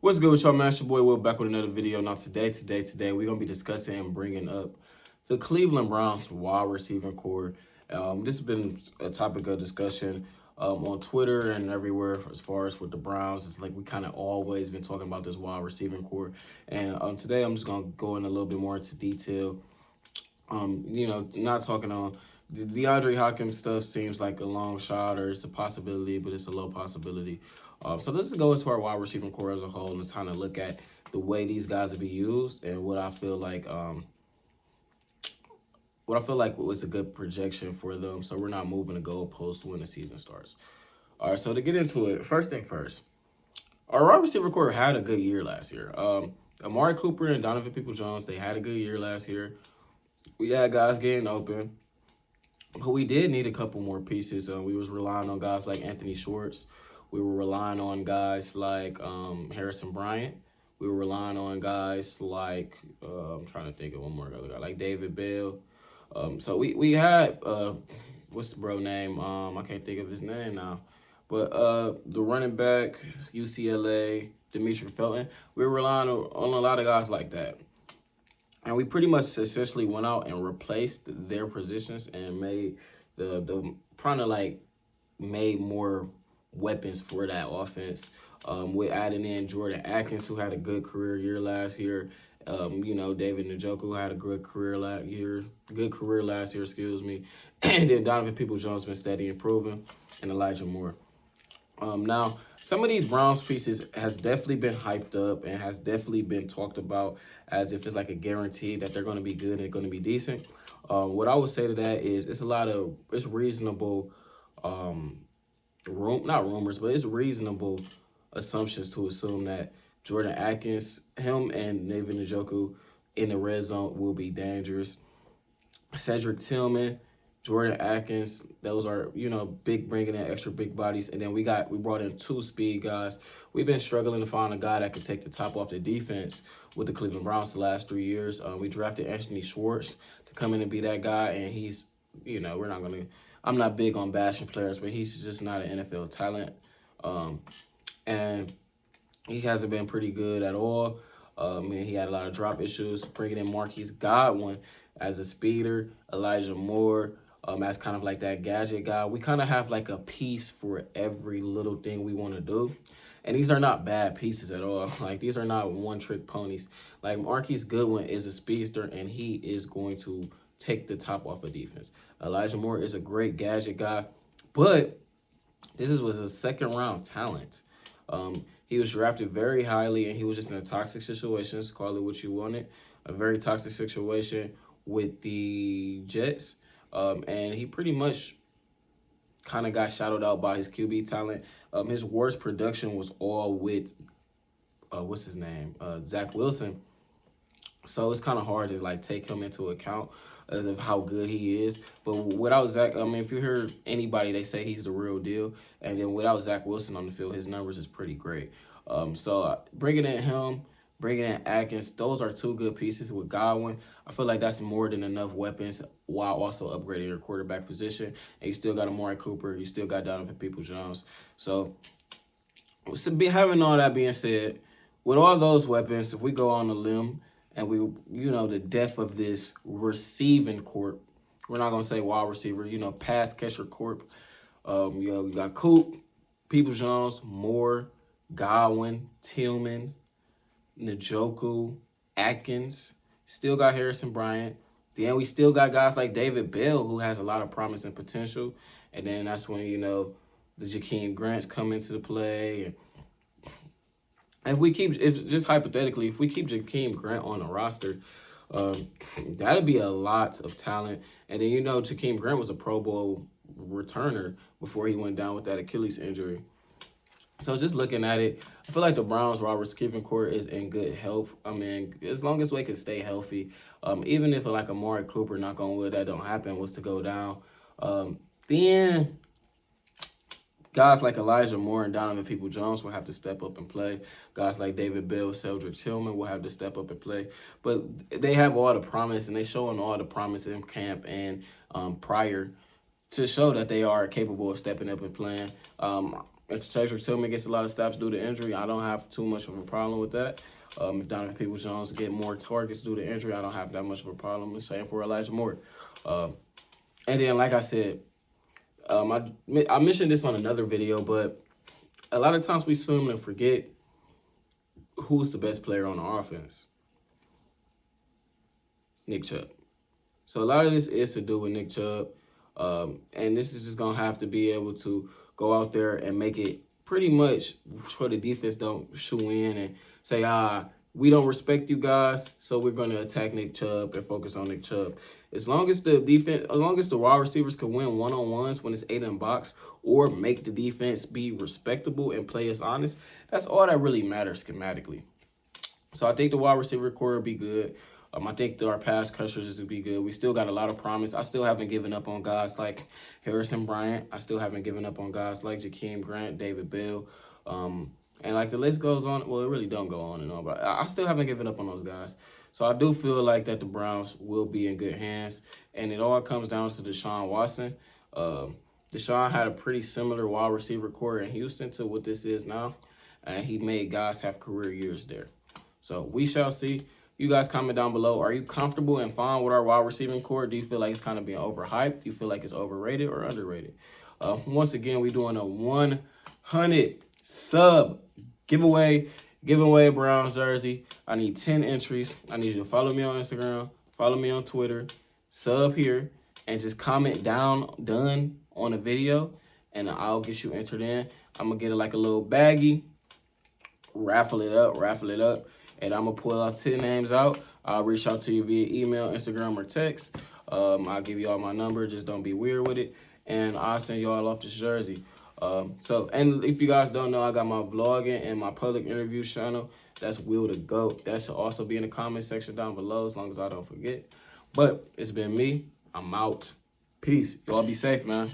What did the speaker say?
What's good with y'all, man? It's your boy Will back with another video. Now today, we're going to be discussing and bringing up the Cleveland Browns wide receiving core. This has been a topic of discussion on Twitter and everywhere as far as with the Browns. It's like we kind of always been talking about this wide receiving core. And today I'm just going to go in a little bit more into detail. Not talking on the DeAndre Hopkins stuff seems like a long shot or it's a possibility, but it's a low possibility. So let's go into our wide receiving core as a whole and kind of look at the way these guys will be used and what I feel like was a good projection for them. So we're not moving the goalposts when the season starts. All right, so to get into it, first thing first, our wide receiver core had a good year last year. Amari Cooper and Donovan Peoples-Jones, they had a good year last year. We had guys getting open. But we did need a couple more pieces. We was relying on guys like Anthony Schwartz. We were relying on guys like Harrison Bryant. We were relying on guys like, I'm trying to think of one more other guy, like David Bell. So we had, what's the bro name? I can't think of his name now. But the running back, UCLA, Demetri Felton, we were relying on a lot of guys like that. And we pretty much essentially went out and replaced their positions and made made more weapons for that offense. With adding in Jordan Atkins, who had a good career year last year. David Njoku had a good career last year. And then Donovan Peoples-Jones been steady improving, and Elijah Moore. Now, some of these Browns pieces has definitely been hyped up and has definitely been talked about as if it's like a guarantee that they're going to be good and going to be decent. What I would say to that is it's reasonable, not rumors, but it's reasonable assumptions to assume that Jordan Atkins, him and David Njoku in the red zone will be dangerous. Cedric Tillman, Jordan Atkins, those are, bringing in extra big bodies. And then we brought in two speed guys. We've been struggling to find a guy that could take the top off the defense with the Cleveland Browns the last 3 years. We drafted Anthony Schwartz to come in and be that guy. And he's, I'm not big on bashing players, but he's just not an NFL talent. And he hasn't been pretty good at all. He had a lot of drop issues. Bringing in Marquise Godwin as a speeder, Elijah Moore, as kind of like that gadget guy. We kind of have like a piece for every little thing we want to do. And these are not bad pieces at all. Like, these are not one-trick ponies. Like, Marquise Goodwin is a speedster, and he is going to take the top off of defense. Elijah Moore is a great gadget guy, but was a second-round talent. He was drafted very highly, and he was just in a toxic situation. Call it what you wanted. A very toxic situation with the Jets. And he pretty much kind of got shadowed out by his QB talent. His worst production was all with, Zach Wilson. So it's kind of hard to, take him into account as of how good he is. But without Zach, if you hear anybody, they say he's the real deal. And then without Zach Wilson on the field, his numbers is pretty great. So bringing in him, bringing in Atkins, those are two good pieces with Godwin. I feel like that's more than enough weapons while also upgrading your quarterback position. And you still got Amari Cooper. You still got Donovan Peoples-Jones. So having all that being said, with all those weapons, if we go on a limb and the depth of this receiving corp, we're not going to say wide receiver, pass catcher corp. We got Coop, Peoples-Jones, Moore, Godwin, Tillman, Njoku, Atkins, still got Harrison Bryant. Then we still got guys like David Bell, who has a lot of promise and potential. And then that's when, the Jakeem Grants come into the play. And just hypothetically, if we keep Jakeem Grant on the roster, that'd be a lot of talent. And then, Jakeem Grant was a Pro Bowl returner before he went down with that Achilles injury. So just looking at it, I feel like the Browns' wide receiving core is in good health. As long as we can stay healthy, even if like Amari Cooper, knock on wood, that don't happen, was to go down, then guys like Elijah Moore and Donovan Peoples-Jones will have to step up and play. Guys like David Bell, Cedric Tillman will have to step up and play. But they have all the promise, and they showing all the promise in camp and prior to show that they are capable of stepping up and playing. If Cedric Tillman gets a lot of stops due to injury, I don't have too much of a problem with that. If Donovan Peoples-Jones get more targets due to injury, I don't have that much of a problem. The same for Elijah Moore. And then, like I said, I mentioned this on another video, but a lot of times we seem to forget who's the best player on the offense. Nick Chubb. So a lot of this is to do with Nick Chubb. And this is just going to have to be able to go out there and make it pretty much for the defense don't shoe in and say, we don't respect you guys, so we're going to attack Nick Chubb and focus on Nick Chubb. As long as the defense, as long as the wide receivers can win one-on-ones when it's 8 in box or make the defense be respectable and play us honest, that's all that really matters schematically. So I think the wide receiver core will be good. I think our pass catchers will be good. We still got a lot of promise. I still haven't given up on guys like Harrison Bryant. I still haven't given up on guys like Jakeem Grant, David Bell. And like the list goes on. Well, it really don't go on and on, but I still haven't given up on those guys. So I do feel like that the Browns will be in good hands. And it all comes down to Deshaun Watson. Deshaun had a pretty similar wide receiver core in Houston to what this is now. And he made guys have career years there. So we shall see. You guys comment down below. Are you comfortable and fine with our wide receiving core? Do you feel like it's kind of being overhyped? Do you feel like it's overrated or underrated? Once again, we're doing a 100 sub giveaway. Giving away a Browns jersey. I need 10 entries. I need you to follow me on Instagram, follow me on Twitter, sub here, and just comment down done on a video, and I'll get you entered in. I'm going to get it like a little baggie, raffle it up. And I'm going to pull out 10 names out. I'll reach out to you via email, Instagram, or text. I'll give you all my number. Just don't be weird with it. And I'll send you all off this jersey. And if you guys don't know, I got my vlogging and my public interview channel. That's Will the GOAT. That should also be in the comment section down below as long as I don't forget. But it's been me. I'm out. Peace. Y'all be safe, man.